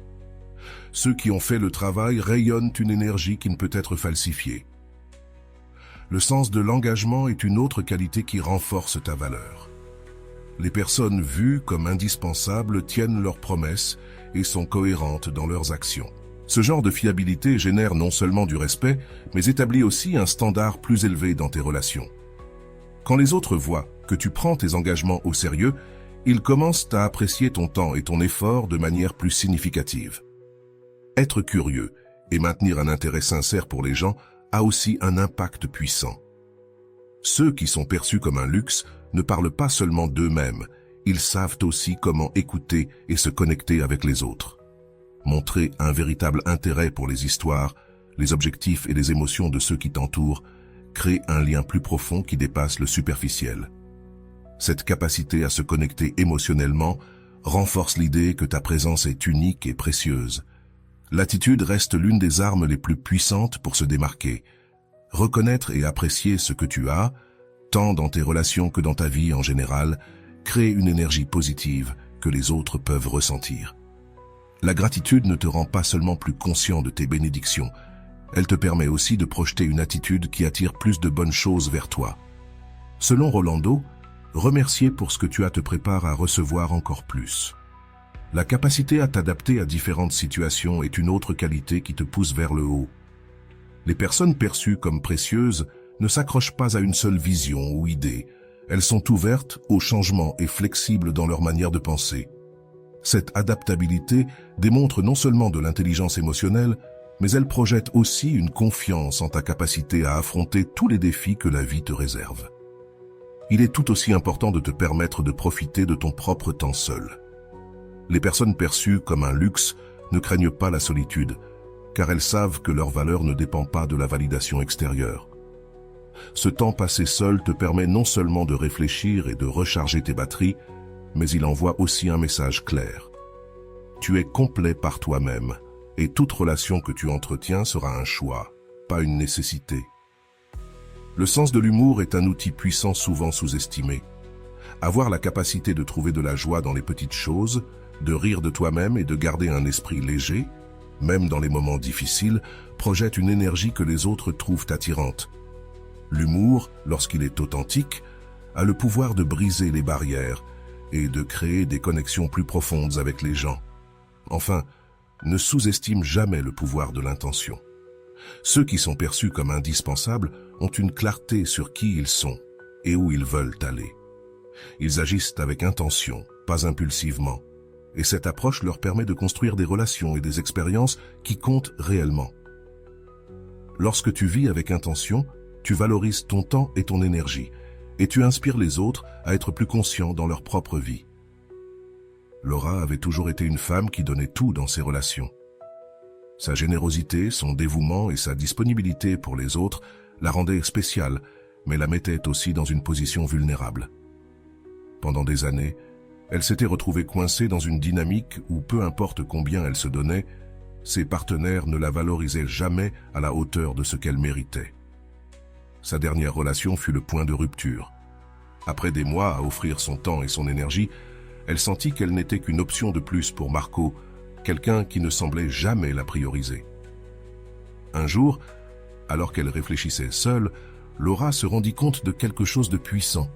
Ceux qui ont fait le travail rayonnent une énergie qui ne peut être falsifiée. Le sens de l'engagement est une autre qualité qui renforce ta valeur. Les personnes vues comme indispensables tiennent leurs promesses et sont cohérentes dans leurs actions. Ce genre de fiabilité génère non seulement du respect, mais établit aussi un standard plus élevé dans tes relations. Quand les autres voient que tu prends tes engagements au sérieux, ils commencent à apprécier ton temps et ton effort de manière plus significative. Être curieux et maintenir un intérêt sincère pour les gens a aussi un impact puissant. Ceux qui sont perçus comme un luxe ne parlent pas seulement d'eux-mêmes, ils savent aussi comment écouter et se connecter avec les autres. Montrer un véritable intérêt pour les histoires, les objectifs et les émotions de ceux qui t'entourent crée un lien plus profond qui dépasse le superficiel. Cette capacité à se connecter émotionnellement renforce l'idée que ta présence est unique et précieuse. L'attitude reste l'une des armes les plus puissantes pour se démarquer. Reconnaître et apprécier ce que tu as, tant dans tes relations que dans ta vie en général, crée une énergie positive que les autres peuvent ressentir. La gratitude ne te rend pas seulement plus conscient de tes bénédictions, elle te permet aussi de projeter une attitude qui attire plus de bonnes choses vers toi. Selon Rolando, Remercier pour ce que tu as te prépare à recevoir encore plus. La capacité à t'adapter à différentes situations est une autre qualité qui te pousse vers le haut. Les personnes perçues comme précieuses ne s'accrochent pas à une seule vision ou idée. Elles sont ouvertes au changement et flexibles dans leur manière de penser. Cette adaptabilité démontre non seulement de l'intelligence émotionnelle, mais elle projette aussi une confiance en ta capacité à affronter tous les défis que la vie te réserve. Il est tout aussi important de te permettre de profiter de ton propre temps seul. Les personnes perçues comme un luxe ne craignent pas la solitude, car elles savent que leur valeur ne dépend pas de la validation extérieure. Ce temps passé seul te permet non seulement de réfléchir et de recharger tes batteries, mais il envoie aussi un message clair. Tu es complet par toi-même, et toute relation que tu entretiens sera un choix, pas une nécessité. Le sens de l'humour est un outil puissant souvent sous-estimé. Avoir la capacité de trouver de la joie dans les petites choses, de rire de toi-même et de garder un esprit léger, même dans les moments difficiles, projette une énergie que les autres trouvent attirante. L'humour, lorsqu'il est authentique, a le pouvoir de briser les barrières et de créer des connexions plus profondes avec les gens. Enfin, ne sous-estime jamais le pouvoir de l'intention. Ceux qui sont perçus comme indispensables ont une clarté sur qui ils sont et où ils veulent aller. Ils agissent avec intention, pas impulsivement, et cette approche leur permet de construire des relations et des expériences qui comptent réellement. Lorsque tu vis avec intention, tu valorises ton temps et ton énergie, et tu inspires les autres à être plus conscients dans leur propre vie. Laura avait toujours été une femme qui donnait tout dans ses relations. Sa générosité, son dévouement et sa disponibilité pour les autres la rendaient spéciale, mais la mettaient aussi dans une position vulnérable. Pendant des années, elle s'était retrouvée coincée dans une dynamique où, peu importe combien elle se donnait, ses partenaires ne la valorisaient jamais à la hauteur de ce qu'elle méritait. Sa dernière relation fut le point de rupture. Après des mois à offrir son temps et son énergie, elle sentit qu'elle n'était qu'une option de plus pour Marco, quelqu'un qui ne semblait jamais la prioriser. Un jour, alors qu'elle réfléchissait seule, Laura se rendit compte de quelque chose de puissant.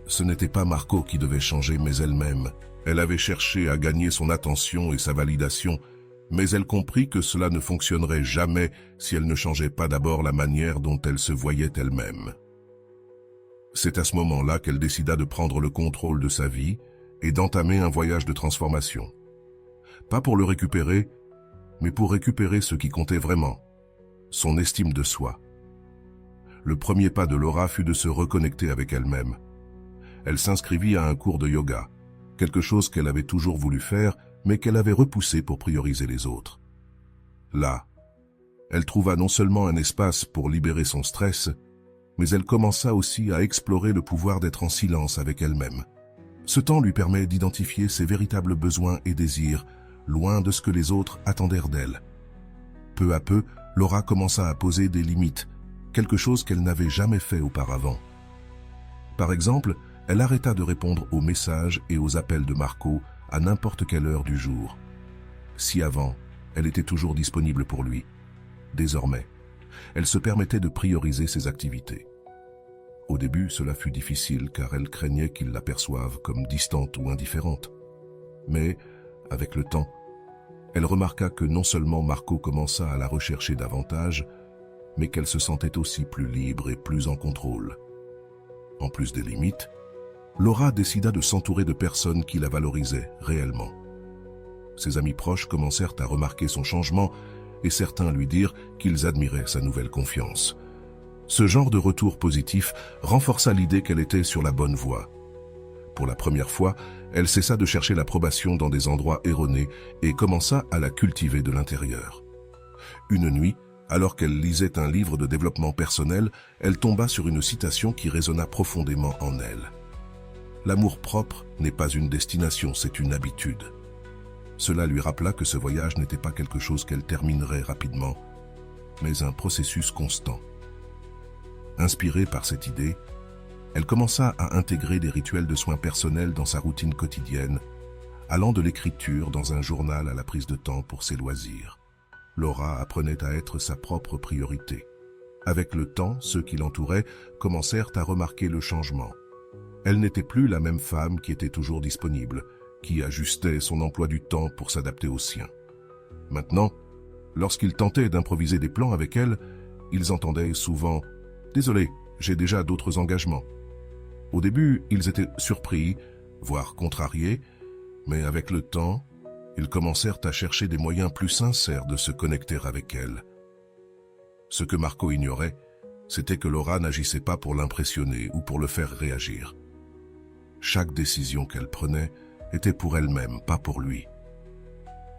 Ce n'était pas Marco qui devait changer, mais elle-même. Elle avait cherché à gagner son attention et sa validation, mais elle comprit que cela ne fonctionnerait jamais si elle ne changeait pas d'abord la manière dont elle se voyait elle-même. C'est à ce moment-là qu'elle décida de prendre le contrôle de sa vie et d'entamer un voyage de transformation. Pas pour le récupérer, mais pour récupérer ce qui comptait vraiment, son estime de soi. Le premier pas de Laura fut de se reconnecter avec elle-même. Elle s'inscrivit à un cours de yoga, quelque chose qu'elle avait toujours voulu faire, mais qu'elle avait repoussé pour prioriser les autres. Là, elle trouva non seulement un espace pour libérer son stress, mais elle commença aussi à explorer le pouvoir d'être en silence avec elle-même. Ce temps lui permet d'identifier ses véritables besoins et désirs, loin de ce que les autres attendèrent d'elle. Peu à peu, Laura commença à poser des limites, quelque chose qu'elle n'avait jamais fait auparavant. Par exemple, elle arrêta de répondre aux messages et aux appels de Marco à n'importe quelle heure du jour. Si avant, elle était toujours disponible pour lui, désormais, elle se permettait de prioriser ses activités. Au début, cela fut difficile car elle craignait qu'il la perçoive comme distante ou indifférente. Mais, avec le temps, elle remarqua que non seulement Marco commença à la rechercher davantage, mais qu'elle se sentait aussi plus libre et plus en contrôle. En plus des limites, Laura décida de s'entourer de personnes qui la valorisaient réellement. Ses amis proches commencèrent à remarquer son changement et certains lui dirent qu'ils admiraient sa nouvelle confiance. Ce genre de retour positif renforça l'idée qu'elle était sur la bonne voie. Pour la première fois, elle cessa de chercher l'approbation dans des endroits erronés et commença à la cultiver de l'intérieur. Une nuit, alors qu'elle lisait un livre de développement personnel, elle tomba sur une citation qui résonna profondément en elle. L'amour-propre n'est pas une destination, c'est une habitude. Cela lui rappela que ce voyage n'était pas quelque chose qu'elle terminerait rapidement, mais un processus constant. Inspirée par cette idée, elle commença à intégrer des rituels de soins personnels dans sa routine quotidienne, allant de l'écriture dans un journal à la prise de temps pour ses loisirs. Laura apprenait à être sa propre priorité. Avec le temps, ceux qui l'entouraient commencèrent à remarquer le changement. Elle n'était plus la même femme qui était toujours disponible, qui ajustait son emploi du temps pour s'adapter au sien. Maintenant, lorsqu'il tentait d'improviser des plans avec elle, ils entendaient souvent « Désolé, j'ai déjà d'autres engagements ». Au début, ils étaient surpris, voire contrariés, mais avec le temps, ils commencèrent à chercher des moyens plus sincères de se connecter avec elle. Ce que Marco ignorait, c'était que Laura n'agissait pas pour l'impressionner ou pour le faire réagir. Chaque décision qu'elle prenait était pour elle-même, pas pour lui.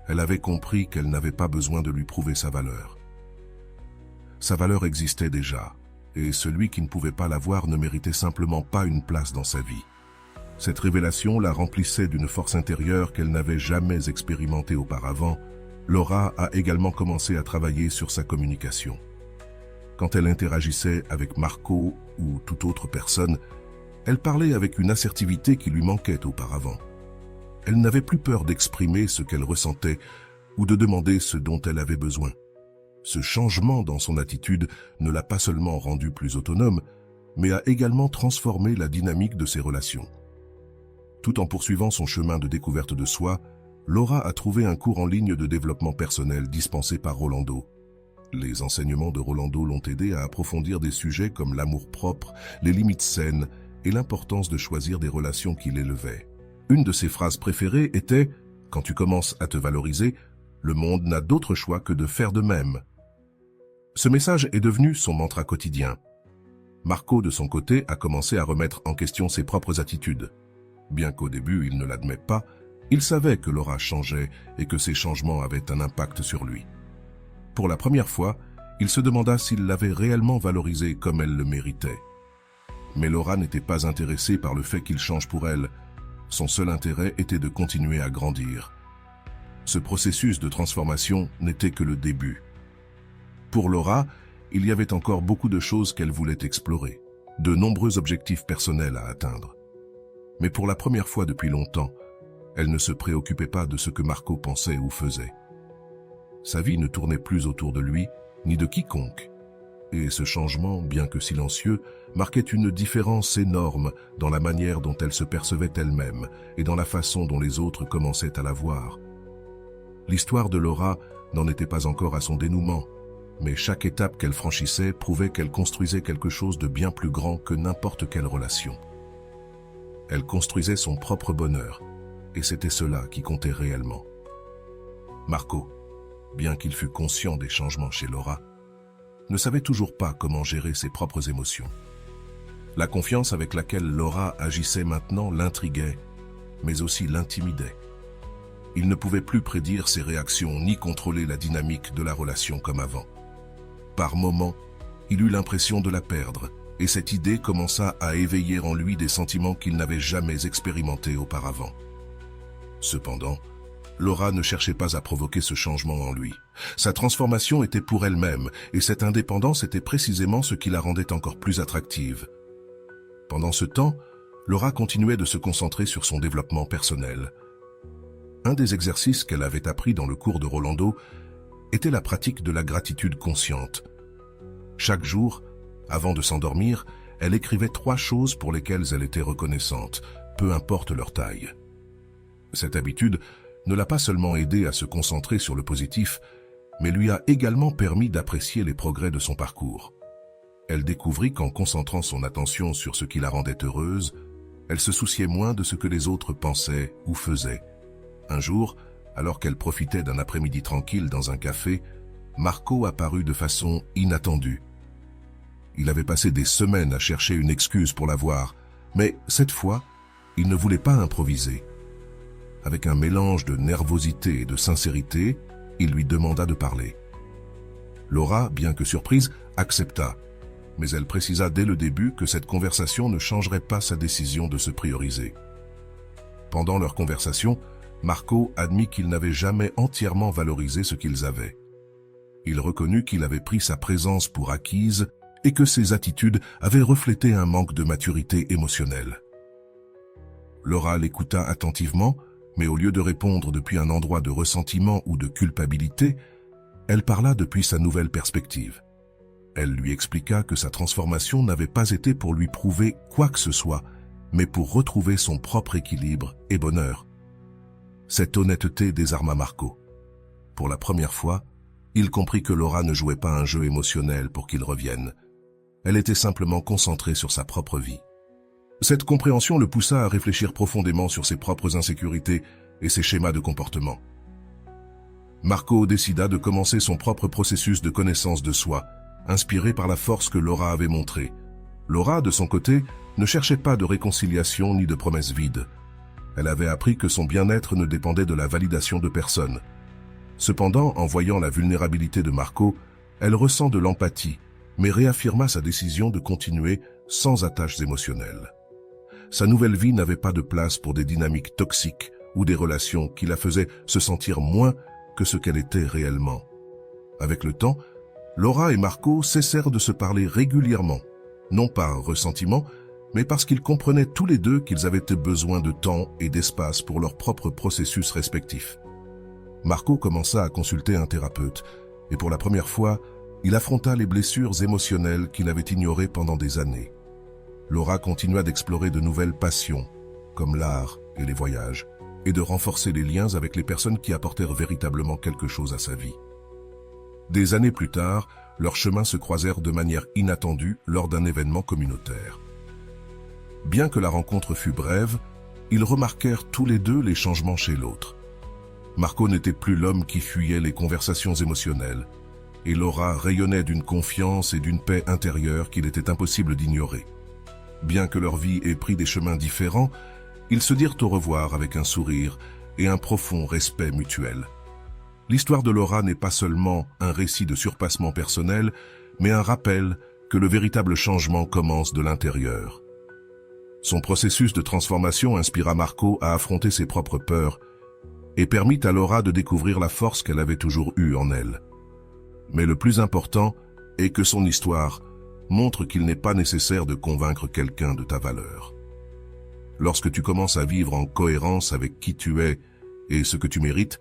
Elle avait compris qu'elle n'avait pas besoin de lui prouver sa valeur. Sa valeur existait déjà, et celui qui ne pouvait pas l'avoir ne méritait simplement pas une place dans sa vie. Cette révélation la remplissait d'une force intérieure qu'elle n'avait jamais expérimentée auparavant. Laura a également commencé à travailler sur sa communication. Quand elle interagissait avec Marco ou toute autre personne, elle parlait avec une assertivité qui lui manquait auparavant. Elle n'avait plus peur d'exprimer ce qu'elle ressentait ou de demander ce dont elle avait besoin. Ce changement dans son attitude ne l'a pas seulement rendue plus autonome, mais a également transformé la dynamique de ses relations. Tout en poursuivant son chemin de découverte de soi, Laura a trouvé un cours en ligne de développement personnel dispensé par Rolando. Les enseignements de Rolando l'ont aidé à approfondir des sujets comme l'amour-propre, les limites saines et l'importance de choisir des relations qui l'élevaient. Une de ses phrases préférées était « Quand tu commences à te valoriser, le monde n'a d'autre choix que de faire de même ». Ce message est devenu son mantra quotidien. Marco, de son côté, a commencé à remettre en question ses propres attitudes. Bien qu'au début il ne l'admet pas, il savait que Laura changeait et que ces changements avaient un impact sur lui. Pour la première fois, il se demanda s'il l'avait réellement valorisée comme elle le méritait. Mais Laura n'était pas intéressée par le fait qu'il change pour elle. Son seul intérêt était de continuer à grandir. Ce processus de transformation n'était que le début. Pour Laura, il y avait encore beaucoup de choses qu'elle voulait explorer, de nombreux objectifs personnels à atteindre. Mais pour la première fois depuis longtemps, elle ne se préoccupait pas de ce que Marco pensait ou faisait. Sa vie ne tournait plus autour de lui, ni de quiconque. Et ce changement, bien que silencieux, marquait une différence énorme dans la manière dont elle se percevait elle-même et dans la façon dont les autres commençaient à la voir. L'histoire de Laura n'en était pas encore à son dénouement, mais chaque étape qu'elle franchissait prouvait qu'elle construisait quelque chose de bien plus grand que n'importe quelle relation. Elle construisait son propre bonheur, et c'était cela qui comptait réellement. Marco, bien qu'il fût conscient des changements chez Laura, ne savait toujours pas comment gérer ses propres émotions. La confiance avec laquelle Laura agissait maintenant l'intriguait, mais aussi l'intimidait. Il ne pouvait plus prédire ses réactions ni contrôler la dynamique de la relation comme avant. Par moments, il eut l'impression de la perdre, et cette idée commença à éveiller en lui des sentiments qu'il n'avait jamais expérimentés auparavant. Cependant, Laura ne cherchait pas à provoquer ce changement en lui. Sa transformation était pour elle-même, et cette indépendance était précisément ce qui la rendait encore plus attractive. Pendant ce temps, Laura continuait de se concentrer sur son développement personnel. Un des exercices qu'elle avait appris dans le cours de Rolando était la pratique de la gratitude consciente. Chaque jour, avant de s'endormir, elle écrivait 3 choses pour lesquelles elle était reconnaissante, peu importe leur taille. Cette habitude ne l'a pas seulement aidée à se concentrer sur le positif, mais lui a également permis d'apprécier les progrès de son parcours. Elle découvrit qu'en concentrant son attention sur ce qui la rendait heureuse, elle se souciait moins de ce que les autres pensaient ou faisaient. Un jour, alors qu'elle profitait d'un après-midi tranquille dans un café, Marco apparut de façon inattendue. Il avait passé des semaines à chercher une excuse pour la voir, mais cette fois, il ne voulait pas improviser. Avec un mélange de nervosité et de sincérité, il lui demanda de parler. Laura, bien que surprise, accepta, mais elle précisa dès le début que cette conversation ne changerait pas sa décision de se prioriser. Pendant leur conversation, Marco admit qu'il n'avait jamais entièrement valorisé ce qu'ils avaient. Il reconnut qu'il avait pris sa présence pour acquise et que ses attitudes avaient reflété un manque de maturité émotionnelle. Laura l'écouta attentivement, mais au lieu de répondre depuis un endroit de ressentiment ou de culpabilité, elle parla depuis sa nouvelle perspective. Elle lui expliqua que sa transformation n'avait pas été pour lui prouver quoi que ce soit, mais pour retrouver son propre équilibre et bonheur. Cette honnêteté désarma Marco. Pour la première fois, il comprit que Laura ne jouait pas un jeu émotionnel pour qu'il revienne. Elle était simplement concentrée sur sa propre vie. Cette compréhension le poussa à réfléchir profondément sur ses propres insécurités et ses schémas de comportement. Marco décida de commencer son propre processus de connaissance de soi, inspiré par la force que Laura avait montrée. Laura, de son côté, ne cherchait pas de réconciliation ni de promesses vides. Elle avait appris que son bien-être ne dépendait de la validation de personne. Cependant, en voyant la vulnérabilité de Marco, elle ressent de l'empathie, mais réaffirma sa décision de continuer sans attaches émotionnelles. Sa nouvelle vie n'avait pas de place pour des dynamiques toxiques ou des relations qui la faisaient se sentir moins que ce qu'elle était réellement. Avec le temps, Laura et Marco cessèrent de se parler régulièrement, non par ressentiment, mais parce qu'ils comprenaient tous les deux qu'ils avaient besoin de temps et d'espace pour leur propre processus respectif. Marco commença à consulter un thérapeute, et pour la première fois, il affronta les blessures émotionnelles qu'il avait ignorées pendant des années. Laura continua d'explorer de nouvelles passions, comme l'art et les voyages, et de renforcer les liens avec les personnes qui apportèrent véritablement quelque chose à sa vie. Des années plus tard, leurs chemins se croisèrent de manière inattendue lors d'un événement communautaire. Bien que la rencontre fût brève, ils remarquèrent tous les deux les changements chez l'autre. Marco n'était plus l'homme qui fuyait les conversations émotionnelles, et Laura rayonnait d'une confiance et d'une paix intérieure qu'il était impossible d'ignorer. Bien que leur vie ait pris des chemins différents, ils se dirent au revoir avec un sourire et un profond respect mutuel. L'histoire de Laura n'est pas seulement un récit de surpassement personnel, mais un rappel que le véritable changement commence de l'intérieur. Son processus de transformation inspira Marco à affronter ses propres peurs et permit à Laura de découvrir la force qu'elle avait toujours eue en elle. Mais le plus important est que son histoire montre qu'il n'est pas nécessaire de convaincre quelqu'un de ta valeur. Lorsque tu commences à vivre en cohérence avec qui tu es et ce que tu mérites,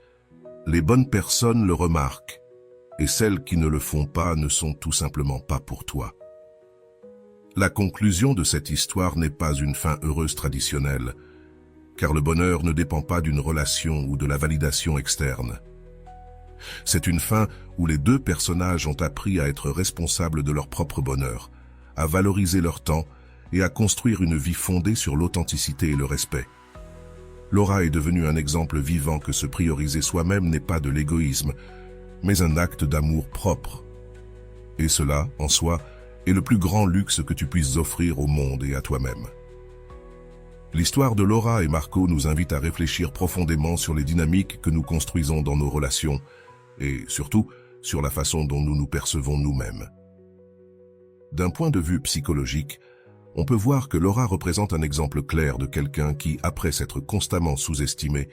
les bonnes personnes le remarquent, et celles qui ne le font pas ne sont tout simplement pas pour toi. La conclusion de cette histoire n'est pas une fin heureuse traditionnelle, car le bonheur ne dépend pas d'une relation ou de la validation externe. C'est une fin où les deux personnages ont appris à être responsables de leur propre bonheur, à valoriser leur temps et à construire une vie fondée sur l'authenticité et le respect. Laura est devenue un exemple vivant que se prioriser soi-même n'est pas de l'égoïsme, mais un acte d'amour propre. Et cela, en soi, est le plus grand luxe que tu puisses offrir au monde et à toi-même. L'histoire de Laura et Marco nous invite à réfléchir profondément sur les dynamiques que nous construisons dans nos relations et, surtout, sur la façon dont nous nous percevons nous-mêmes. D'un point de vue psychologique, on peut voir que Laura représente un exemple clair de quelqu'un qui, après s'être constamment sous-estimé,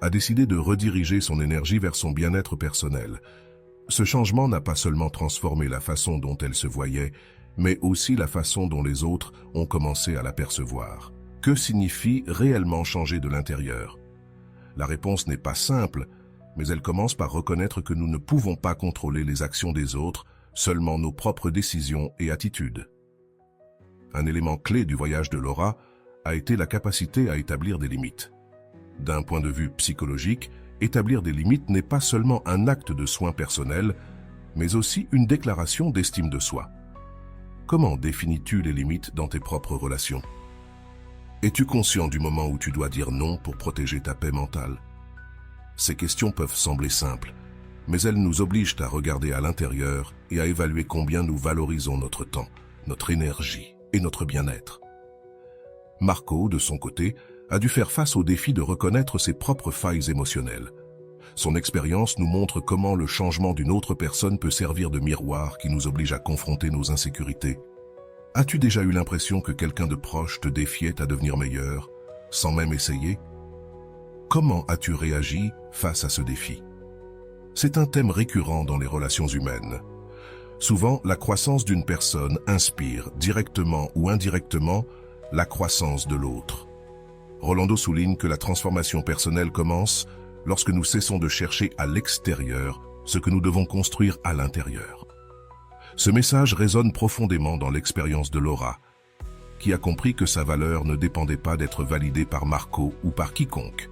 a décidé de rediriger son énergie vers son bien-être personnel. Ce changement n'a pas seulement transformé la façon dont elle se voyait, mais aussi la façon dont les autres ont commencé à la percevoir. Que signifie réellement changer de l'intérieur? La réponse n'est pas simple, mais elle commence par reconnaître que nous ne pouvons pas contrôler les actions des autres, seulement nos propres décisions et attitudes. Un élément clé du voyage de Laura a été la capacité à établir des limites. D'un point de vue psychologique, établir des limites n'est pas seulement un acte de soin personnel, mais aussi une déclaration d'estime de soi. Comment définis-tu les limites dans tes propres relations? Es-tu conscient du moment où tu dois dire non pour protéger ta paix mentale? Ces questions peuvent sembler simples, mais elles nous obligent à regarder à l'intérieur et à évaluer combien nous valorisons notre temps, notre énergie et notre bien-être. Marco, de son côté, a dû faire face au défi de reconnaître ses propres failles émotionnelles. Son expérience nous montre comment le changement d'une autre personne peut servir de miroir qui nous oblige à confronter nos insécurités. As-tu déjà eu l'impression que quelqu'un de proche te défiait à devenir meilleur, sans même essayer? Comment as-tu réagi face à ce défi? C'est un thème récurrent dans les relations humaines. Souvent, la croissance d'une personne inspire, directement ou indirectement, la croissance de l'autre. Rolando souligne que la transformation personnelle commence lorsque nous cessons de chercher à l'extérieur ce que nous devons construire à l'intérieur. Ce message résonne profondément dans l'expérience de Laura. qui a compris que sa valeur ne dépendait pas d'être validée par Marco ou par quiconque.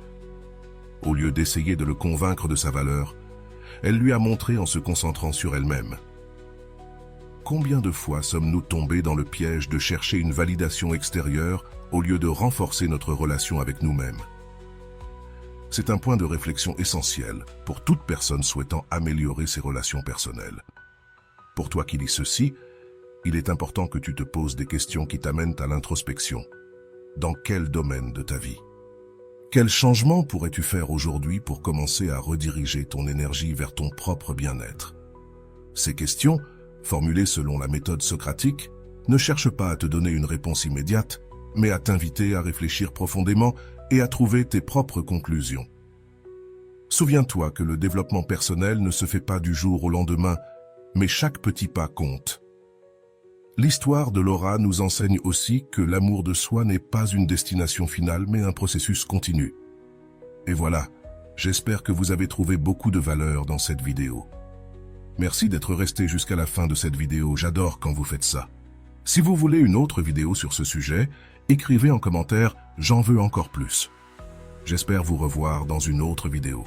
Au lieu d'essayer de le convaincre de sa valeur, elle lui a montré en se concentrant sur elle-même. Combien de fois sommes-nous tombés dans le piège de chercher une validation extérieure au lieu de renforcer notre relation avec nous-mêmes? C'est un point de réflexion essentiel pour toute personne souhaitant améliorer ses relations personnelles. Pour toi qui lis ceci, il est important que tu te poses des questions qui t'amènent à l'introspection. Dans quel domaine de ta vie? Quel changement pourrais-tu faire aujourd'hui pour commencer à rediriger ton énergie vers ton propre bien-être? Ces questions, formulées selon la méthode socratique, ne cherchent pas à te donner une réponse immédiate, mais à t'inviter à réfléchir profondément et à trouver tes propres conclusions. Souviens-toi que le développement personnel ne se fait pas du jour au lendemain, mais chaque petit pas compte. L'histoire de Laura nous enseigne aussi que l'amour de soi n'est pas une destination finale, mais un processus continu. Et voilà, j'espère que vous avez trouvé beaucoup de valeur dans cette vidéo. Merci d'être resté jusqu'à la fin de cette vidéo, j'adore quand vous faites ça. Si vous voulez une autre vidéo sur ce sujet, écrivez en commentaire « J'en veux encore plus ». J'espère vous revoir dans une autre vidéo.